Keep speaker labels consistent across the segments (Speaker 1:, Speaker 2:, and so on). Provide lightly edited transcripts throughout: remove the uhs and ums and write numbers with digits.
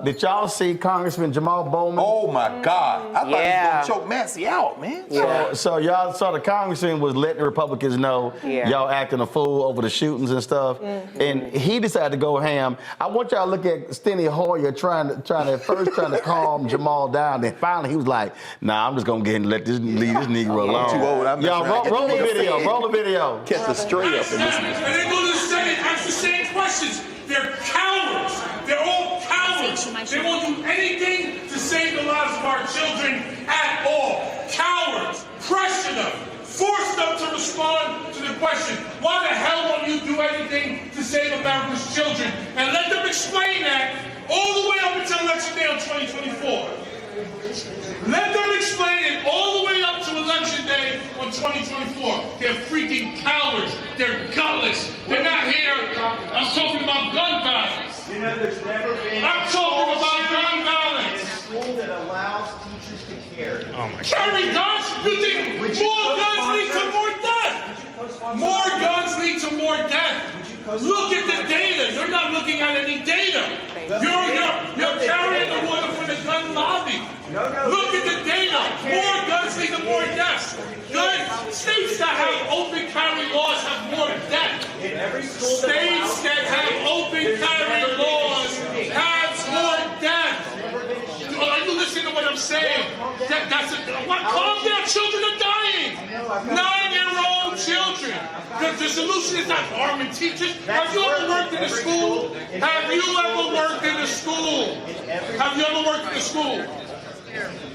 Speaker 1: Did y'all see Congressman Jamaal Bowman?
Speaker 2: Oh my God! I thought he was gonna choke Massie out, man.
Speaker 1: So y'all saw the congressman was letting the Republicans know y'all acting a fool over the shootings and stuff, and he decided to go ham. I want y'all to look at Steny Hoyer trying to calm Jamaal down. Then finally he was like, "Nah, I'm just gonna get and leave this Negro alone."
Speaker 2: Too old.
Speaker 1: Y'all roll the video. Roll the video.
Speaker 2: Catch the straight up and listen.
Speaker 3: And they go to the Senate, ask the same questions. They're cowards. They're all cowards. They won't do anything to save the lives of our children at all. Cowards. Pressure them. Force them to respond to the question, why the hell won't you do anything to save America's children? And let them explain that all the way up until election day on 2024. Let them explain it all the way up to election day on 2024. They're freaking cowards. They're gutless. They're not here. I'm talking about gun violence.
Speaker 4: You know, there's never been
Speaker 3: I'm talking about gun violence.
Speaker 4: in a school that allows teachers to carry.
Speaker 3: Carry guns? You think more guns lead to more death? More guns lead to more death. Look at the data. You're not looking at any data. You're carrying the water for the gun lobby. Look at the data. More guns lead to more deaths. States that have open carry laws have more death. States that have open carry laws have more death. Are you listening to what I'm saying? Calm down. Children are dying. 9-year-old children. The solution is not arming teachers. Have you ever worked in a school? Have you ever worked in a school? Have you ever worked in a school?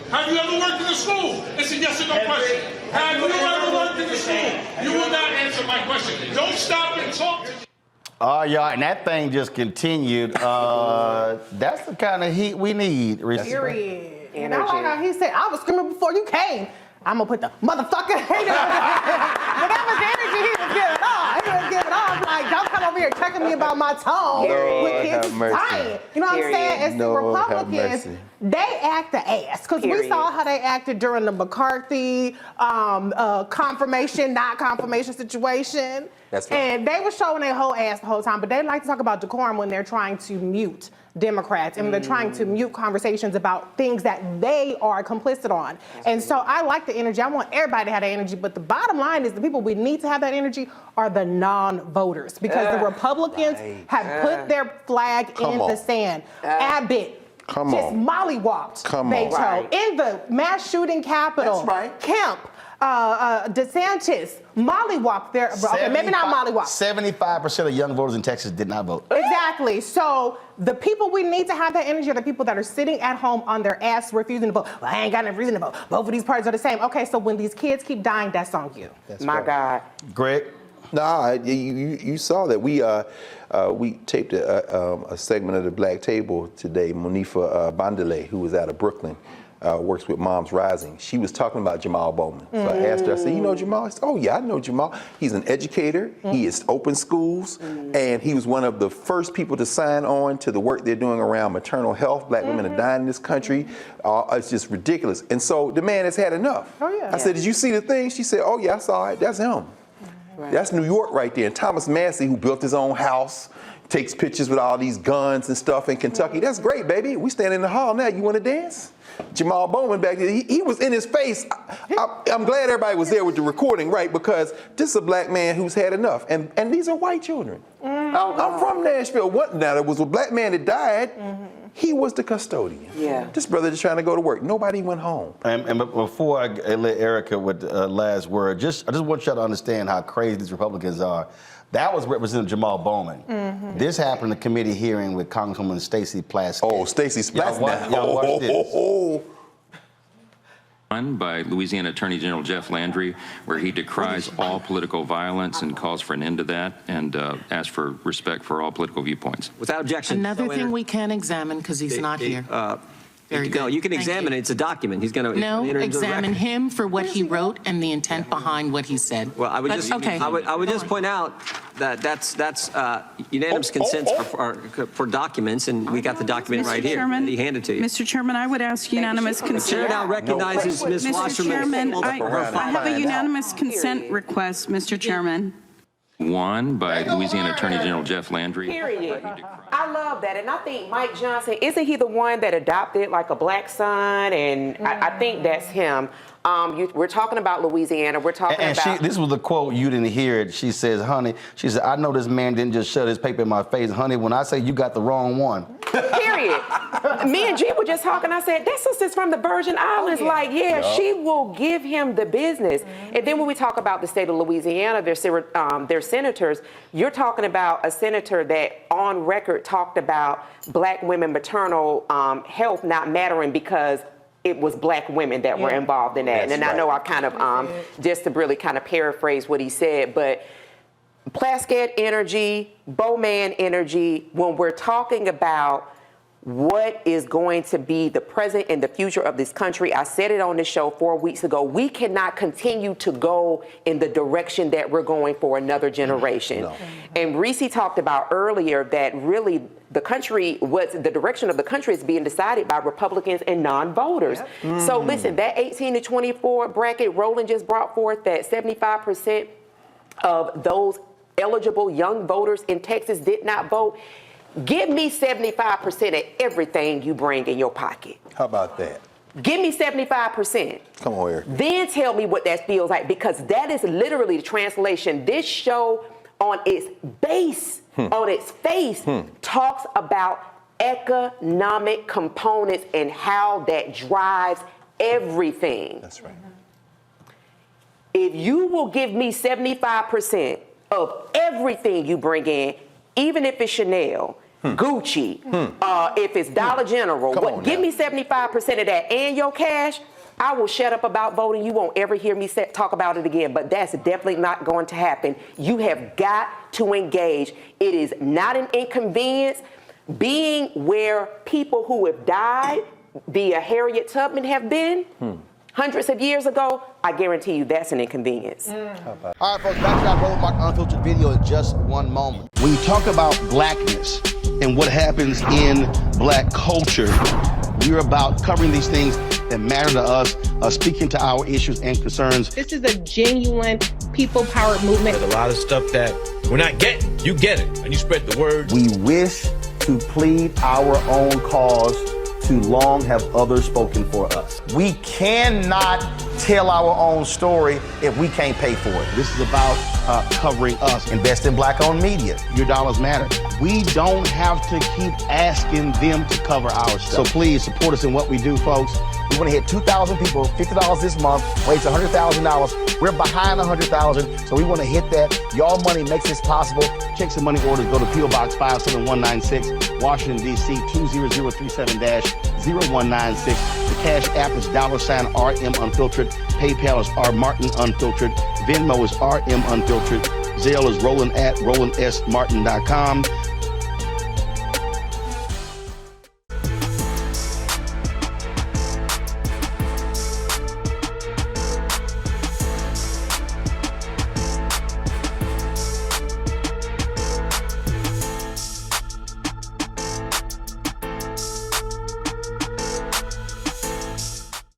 Speaker 3: Have you ever worked in a school? It's a yes or no question. Have you ever worked in a school? You will not answer my question. Don't stop and talk to me.
Speaker 1: Yeah, and that thing just continued. That's the kind of heat we need.
Speaker 5: Period. And I like how he said, I was screaming before you came. I'm gonna put the motherfucker hater. But that was the energy he was giving off. He was giving off like, don't come over here checking me about my tone with kids dying. You know what I'm saying? It's the Republicans, they act the ass. Because we saw how they acted during the McCarthy confirmation, not confirmation situation.
Speaker 2: That's right.
Speaker 5: And they were showing their whole ass the whole time, but they like to talk about decorum when they're trying to mute Democrats and they're trying to mute conversations about things that they are complicit on. And so I like the energy. I want everybody to have that energy, but the bottom line is the people we need to have that energy are the non-voters because the Republicans have put their flag in the sand. Abbott just mollywopped Beto in the mass shooting capital. Kemp, DeSantis, mollywop there. Okay, maybe not mollywop.
Speaker 1: 75% of young voters in Texas did not vote.
Speaker 5: Exactly. So the people we need to have that energy are the people that are sitting at home on their ass refusing to vote. Well, I ain't got no reason to vote. Both of these parties are the same. Okay, so when these kids keep dying, that's on you.
Speaker 6: My God.
Speaker 1: Greg?
Speaker 2: Nah, you saw that. We taped a segment of the Black Table today. Monifa Bandele, who was out of Brooklyn, works with Moms Rising. She was talking about Jamaal Bowman. So I asked her, I said, you know Jamaal? She said, oh yeah, I know Jamaal. He's an educator. He is open schools. And he was one of the first people to sign on to the work they're doing around maternal health. Black women are dying in this country. It's just ridiculous. And so the man has had enough. I said, did you see the thing? She said, oh yeah, I saw it. That's him. That's New York right there. And Thomas Massey, who built his own house, takes pictures with all these guns and stuff in Kentucky. That's great, baby. We stand in the hall now. You want to dance? Jamaal Bowman back there, he was in his face. I'm glad everybody was there with the recording, right? Because this is a black man who's had enough. And these are white children. I'm from Nashville. Now, there was a black man that died. He was the custodian. This brother just trying to go to work. Nobody went home.
Speaker 1: And before I let Erica with the last word, I just want y'all to understand how crazy these Republicans are. That was Representative Jamaal Bowman. This happened in a committee hearing with Congresswoman Stacey Plaskett.
Speaker 2: Oh, Stacey Plaskett.
Speaker 1: Y'all watch this.
Speaker 7: By Louisiana Attorney General Jeff Landry, where he decries all political violence and calls for an end to that and asks for respect for all political viewpoints.
Speaker 8: Without objection.
Speaker 9: Another thing we can examine because he's not here. Very good.
Speaker 8: No, you can examine it. It's a document. He's going to
Speaker 9: examine him for what he wrote and the intent behind what he said.
Speaker 8: Well, I would just point out that that's unanimous consent for documents, and we got the document right here. And he handed to you.
Speaker 10: Mr. Chairman, I would ask unanimous consent.
Speaker 8: The chair now recognizes Ms. Wasserman.
Speaker 10: Mr. Chairman, I have a unanimous consent request, Mr. Chairman.
Speaker 7: Won by Louisiana Attorney General Jeff Landry.
Speaker 6: Period. I love that. And I think Mike Johnson, isn't he the one that adopted like a black son? And I think that's him. We're talking about Louisiana. We're talking about...
Speaker 1: this was the quote, you didn't hear it. She says, honey, she said, I know this man didn't just shove his paper in my face. Honey, when I say you got the wrong one.
Speaker 6: Period. Me and G were just talking. I said, that sister's from the Virgin Islands. Like, she will give him the business. And then when we talk about the state of Louisiana, their senators, you're talking about a senator that on record talked about black women maternal health not mattering because it was black women that were involved in that. And I know I kind of, just to really kind of paraphrase what he said, but Plaskett energy, Bowman energy, when we're talking about what is going to be the present and the future of this country, I said it on this show 4 weeks ago, we cannot continue to go in the direction that we're going for another generation. No. And Reese talked about earlier that really the direction of the country is being decided by Republicans and non-voters. So listen, that 18 to 24 bracket, Roland just brought forth that 75% of those eligible young voters in Texas did not vote. Give me 75% of everything you bring in your pocket.
Speaker 2: How about that?
Speaker 6: Give me 75%.
Speaker 2: Come on here.
Speaker 6: Then tell me what that feels like, because that is literally the translation. This show on its base, on its face, talks about economic components and how that drives everything.
Speaker 2: That's right.
Speaker 6: If you will give me 75% of everything you bring in, even if it's Chanel, Gucci, if it's Dollar General, give me 75% of that and your cash, I will shut up about voting. You won't ever hear me talk about it again, but that's definitely not going to happen. You have got to engage. It is not an inconvenience. Being where people who have died via Harriet Tubman have been hundreds of years ago, I guarantee you that's an inconvenience.
Speaker 1: All right, folks, back to our Roland Unfiltered video in just one moment. When you talk about blackness and what happens in black culture, we're about covering these things that matter to us, speaking to our issues and concerns.
Speaker 5: This is a genuine people-powered movement.
Speaker 11: There's a lot of stuff that we're not getting. You get it, and you spread the word.
Speaker 1: We wish to plead our own cause. Too long have others spoken for us. We cannot tell our own story if we can't pay for it. This is about covering us. Invest in black-owned media. Your dollars matter. We don't have to keep asking them to cover our stuff. So please support us in what we do, folks. We want to hit 2,000 people, $50 this month, raise $100,000. We're behind 100,000, so we want to hit that. Y'all money makes this possible. Check some money orders. Go to P.O. Box 57196, Washington, D.C. 20037-0196. The Cash App is $RM Unfiltered. PayPal is R Martin Unfiltered. Venmo is RM Unfiltered. Zelle is Roland at RolandSMartin.com.